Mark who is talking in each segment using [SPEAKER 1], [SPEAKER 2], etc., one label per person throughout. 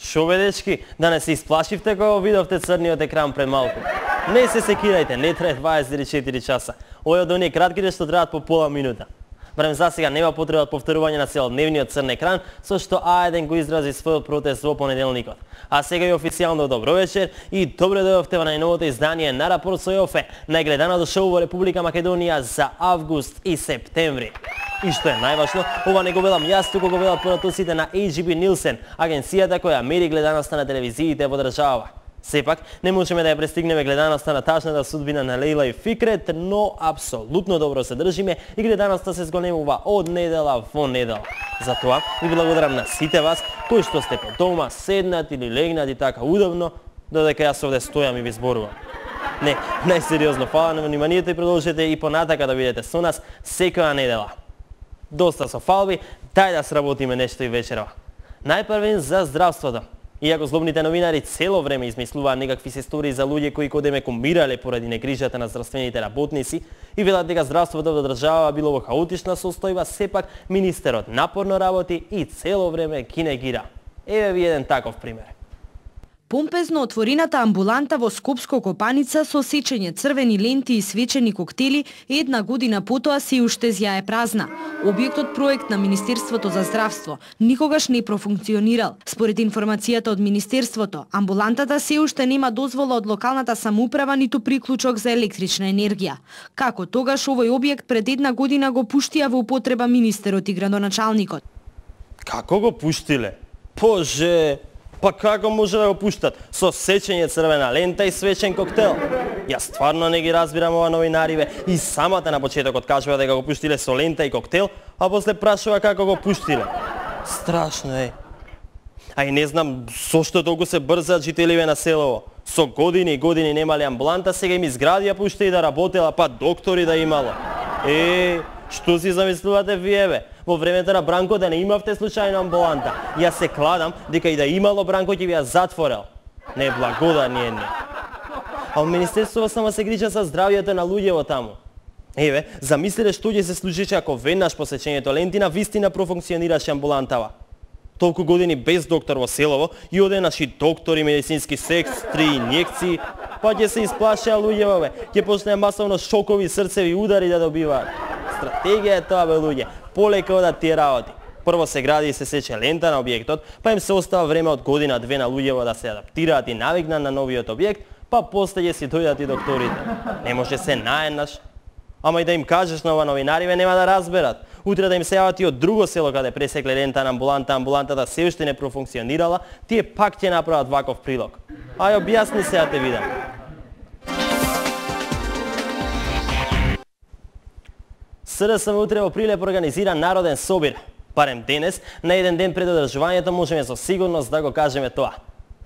[SPEAKER 1] Шо бе, дечки, да не се исплашивте кога видовте црниот екран пред малку. Не се секирајте, не трае 24 часа. Овие од оние кратките што траат по пола минута. Барем за сега нема потреба од повторување на целодневниот црн екран, со што А1 го изрази својот протест во понеделникот. А сега и официјално добро вечер и добре дојдовте во најновото издание на Рапорт со Јофе, најгледаното шоу во Република Македонија за август и септември. И што е најважно, ова не го велам јас, туку го велат поратоците на AGB Нилсен, агенцијата која мери гледаноста на телевизиите во држава. Сепак, не можеме да ја престигнеме гледаноста на тажната судбина на Лейла и Фикрет, но апсолутно добро се држиме и гледаноста се зголемува од недела во недела. Затоа ви благодарам на сите вас кои што сте по дома, седнат или легнат и така удобно, додека јас овде стојам и ви зборувам. Не, најсериозно, фала на вниманието и продолжете и понатака да бидете со нас секоја недела. Доста со фалби, дај да сработиме нешто и вечерва. Најпрвен за здравството. Иако злобните новинари цело време измислуваат некакви се истории за луѓе кои кодеме умирале поради негрижата на здравствените работници и велат дека здравството во држава било во хаотична состојба, сепак министерот напорно работи и цело време ги негира. Еве ви еден таков пример.
[SPEAKER 2] Помпезно отворената амбуланта во Скопско Копаница со сечење црвени ленти и свечени коктели една година потоа се уште ја е празна. Објектот проект на Министерството за здравство никогаш не профункционирал. Според информацијата од Министерството, амбулантата се уште нема дозвола од локалната самоуправа ниту приклучок за електрична енергија. Како тогаш овој објект пред една година го пуштија во употреба министерот и градоначалникот?
[SPEAKER 1] Како го пуштиле? Боже! Па како може да го пуштат? Со сечење црвена лента и свечен коктел. Јас стварно не ги разбирам ова новинариве. И самата на почетокот кажува дека го пуштиле со лента и коктел, а после прашува како го пуштиле. Страшно е. А и не знам зошто толку се брзаат жителиве на селово. Со години и години немале амбуланта, сега им изградија пуште и да работела, па доктори да имало. Што си замислувате вие бе? Во времето на Бранко да не имавте случајно амбуланта. Јас се кладам дека и да имало Бранко ќе би ја затворел. Не благодарни е не. А во Министерството само се грижа за здравјето на луѓето таму. Еве, замислете што ќе се случи ако веднаш по сечењето лентина вистина профункционираше амбулантава. Толку години без доктор во селово и одеднаш и доктори, медицински сестри, инјекции, па ќе се исплашеа луѓето бе. Ќе почнеа масовно шокови срцеви удари да добиваат. Стратегија е тоа бе луѓе, полека одат тие работи. Прво се гради и се сече лента на објектот, па им се остава време од година-две на луѓето да се адаптираат и навикнат на новиот објект, па после ќе си дојдат и докторите. Не може се наеднаш. Ама и да им кажеш на ова новинариве нема да разберат. Утре да им се јават и од друго село каде пресекле лента на амбулантата се уште не профункционирала, тие пак ќе направат ваков прилог. Ај објасни се, да те видам. СДСМ утре во Прилеп организира народен собир. Барем денес, на еден ден пред одржувањето, можеме со сигурност да го кажеме тоа.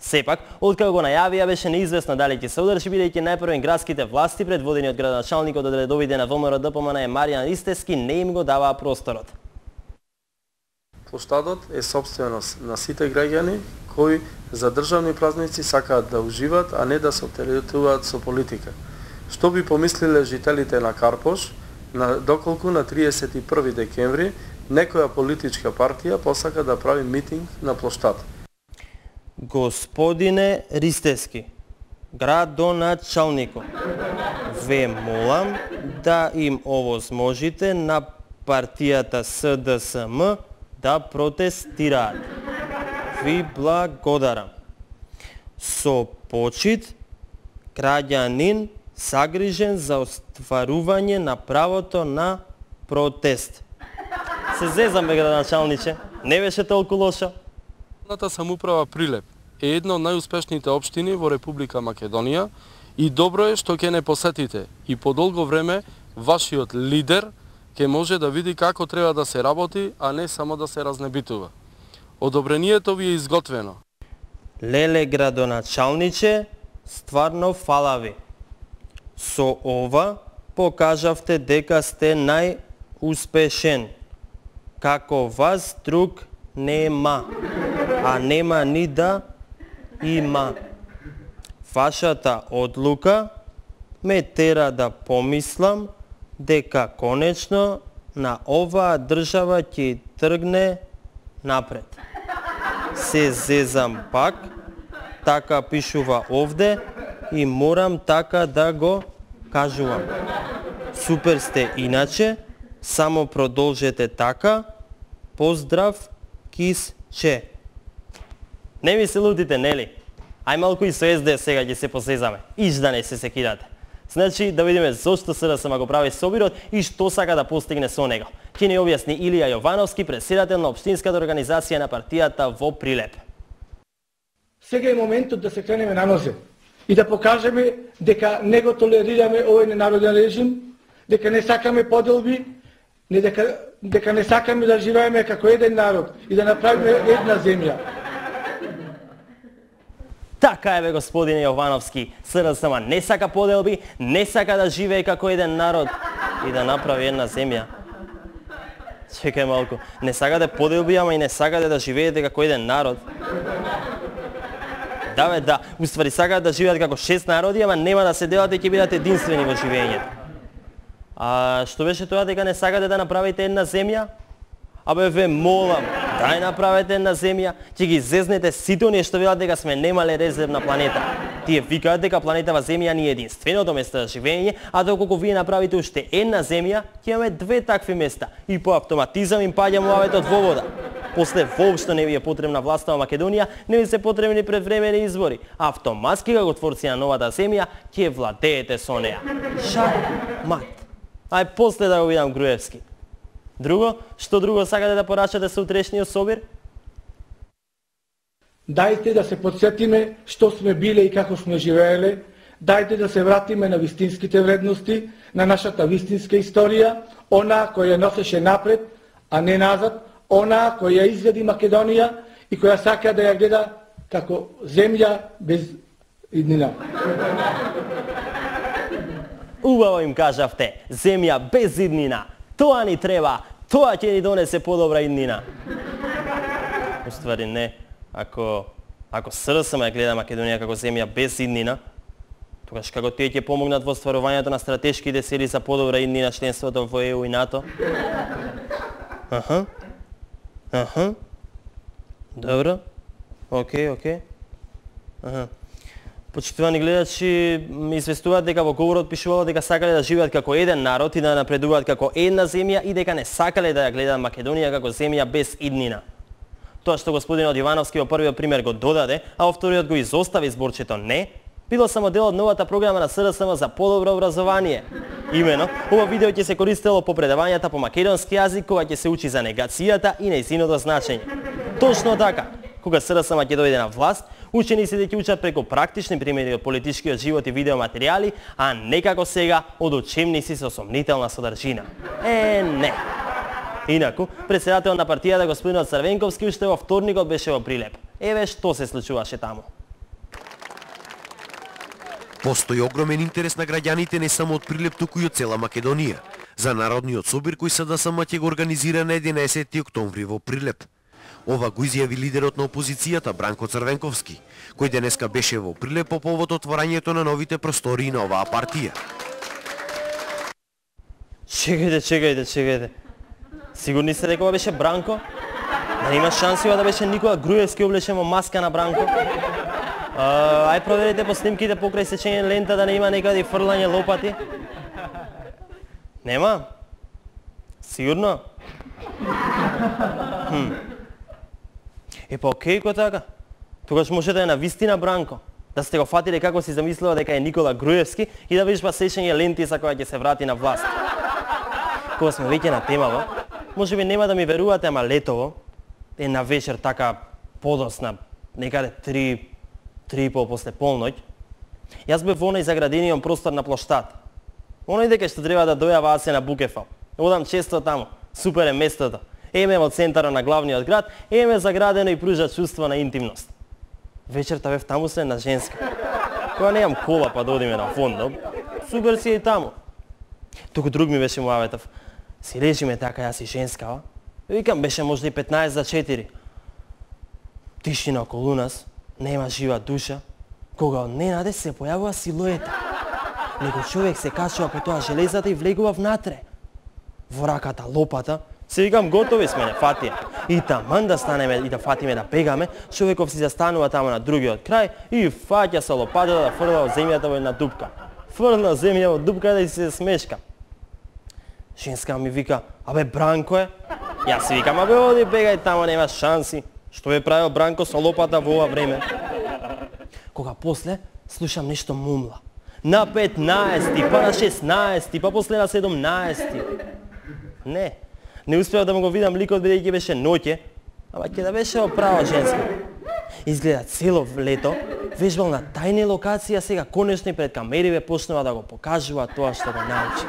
[SPEAKER 1] Сепак, откако го најавија, беше неизвестно дали ќе се одржи, бидејќи најпрвен градските власти, предводени од градоначалникот од редовите на ВМРО ДПМН Маријан Ристевски, не им го даваа просторот.
[SPEAKER 3] Плоштадот е собственост на сите граѓани кои за државни празници сакаат да уживаат, а не да се оптеретуваат со политика. Што би помислиле жителите на Карпош, доколку на 31 декември некоја политичка партија посака да прави митинг на плоштад?
[SPEAKER 1] Господине Ристевски, градоначалнико, ве молам да им овозможите на партијата СДСМ да протестираат. Ви благодарам. Со почит, граѓанин загрижен за остварување на правото на протест. Се зезам бе, градоначалниче, не беше толку лошо.
[SPEAKER 3] Локалната самоуправа Прилеп е една од најуспешните општини во Република Македонија и добро е што ќе не посетите и по долго време вашиот лидер ќе може да види како треба да се работи, а не само да се разнебитува. Одобрението ви е изготвено.
[SPEAKER 1] Леле, градоначалниче, стварно фала ви. Со ова покажавте дека сте најуспешен. Како вас друг нема, а нема ни да има. Вашата одлука ме тера да помислам дека конечно на оваа држава ќе тргне напред. се зезам пак, така пишува овде и морам така да го кажувам. Супер сте иначе, само продолжете така. Поздрав, кисче. Не ми се лутите, нели? Ај малку и со СДС сега ќе се посезаме. Иш да не се секирате. Значи, да видиме зошто СДСМ го прави собирот и што сака да постигне со него. Ќе ни објасни Илија Јовановски, претседател на Општинската организација на партијата во Прилеп.
[SPEAKER 4] Сега е моментот да се кренеме на нозе и да покажеме дека не го толерираме овој ненароден режим, дека не сакаме поделби, дека не сакаме да живееме како еден народ и да направиме една земја.
[SPEAKER 1] Така е бе, господине Јовановски, СДСМ не сака поделби, не сака да живее како еден народ и да направи една земја. Чекај малку, не сакате поделби, ама и не сакате да живеете како еден народ. Да бе, да, уствари сакате да живеат како 6 народи, ама нема да се делате и ќе бидат единствени во живењето. А што беше тоа дека не сакате да направите една земја? Абе ве молам, дај направете една земја, ќе ги зезнете сите оние што велат дека сме немале резервна планета. Тие викаат дека планетава Земја не е единственото место за живење, а доколку вие направите уште една земја, ќе имаме 2 такви места и по автоматизам им паѓа муаветот во вода. После воопшто не ви е потребна власта во Македонија, не ви се потребни предвремени избори. Автоматски како творци на новата земја ќе владеете со неа. Шат мат. Ај после да го видам Груевски. Друго, што друго сакате да порачате со утрешниот собир?
[SPEAKER 4] Дајте да се подсетиме што сме биле и како сме живееле, дајте да се вратиме на вистинските вредности, на нашата вистинска историја, она која носеше напред, а не назад, она која изведи Македонија и која сака да ја гледа како земја без иднина.
[SPEAKER 1] Убаво им кажавте, земја без иднина. Тоа ни треба, тоа ќе ни донесе подобра иднина. Уствари не, ако СДСМ ја гледа Македонија како земја без иднина, тогаш како тие ќе помогнат во стварувањето на стратешките цели за подобра иднина членството во ЕУ и НАТО? Добро. Океј. Почитувани гледачи, известуваат дека во говорот пишувало дека сакале да живеат како еден народ и да напредуваат како една земја и дека не сакале да ја гледаат Македонија како земја без иднина. Тоа што господинот Јовановски во првиот пример го додаде, а во вториот го изостави зборчето не, било само дел од новата програма на СДСМ за подобро образование. Имено, ова видео ќе се користело по предавањата по македонски јазик кога ќе се учи за негацијата и нејзиното значење. Точно така, кога СДСМ ќе дојде на власт, учениците ќе учат преку практични примери од политичкиот живот и видеоматеријали, а не како сега од учебници со сомнителна содржина. Не. Инаку, претседател на партијата господинот Црвенковски уште во вторникот беше во Прилеп. Еве што се случуваше таму.
[SPEAKER 5] Постои огромен интерес на граѓаните не само од Прилеп, туку и од цела Македонија за народниот собир кој СДСМ ќе го организира на 11 октомври во Прилеп. Ова го изјави лидерот на опозицијата Бранко Црвенковски, кој денеска беше во Прилеп по повод отворањето на новите простории на оваа партија.
[SPEAKER 1] Чекајте. Сигурни сте дека ова беше Бранко? Да има шанси да беше Никола Груевски облечен во маска на Бранко? Ај проверете по снимките покрај сечење лента да не има некаде фрлање лопати. Нема? Сигурно? Па окей кој така. Тогаш може да е на вистина Бранко. Да сте го фатиле како си замислува дека е Никола Груевски и да видиш па сечење ленти за која ќе се врати на власт. Кога сме веќе на темава, може би нема да ми верувате, ама летово, една вечер така подосна, некаде 3:30 после полноќ, јас бев во оној заградениот простор на плоштад. Оној дека што треба да дојава Асена Букефал. Одам често таму, супер е местото. Еме во центарот на главниот град, еме заградено и пружа чувство на интимност. Вечерта бев таму се на женска. Кога немам кола па да одиме на фондом, супер си и таму. Туку друг ми беше муаветов. Си лежиме така, јас и женска, викам беше можда и 15 за 4. Тишина околу нас, нема жива душа, кога од ненаде се појавува силуета. Него човек се качува по тоа железата и влегува внатре. Во раката лопата, се викам готови сме, не фатија. И таман да станеме и да фатиме да бегаме, човеков си застанува тамо на другиот крај и фаќа со лопатата да фрла од земјата во една дупка. Фрла земја во дупка да се смешка. Женска ми вика, абе Бранко е? Јас си викам, абе оди бегај тамо, нема шанси. Што бе правил Бранко со лопата во ова време? Кога после слушам нешто мумла. На 15, па на 16, па после на 17. Не успеав да му го видам ликот бидејќи беше ноќе, ама ќе да беше оправа женска. Изгледа цело лето, вежбал на тајни локација, сега конечно и пред камериве почнува да го покажува тоа што го научи.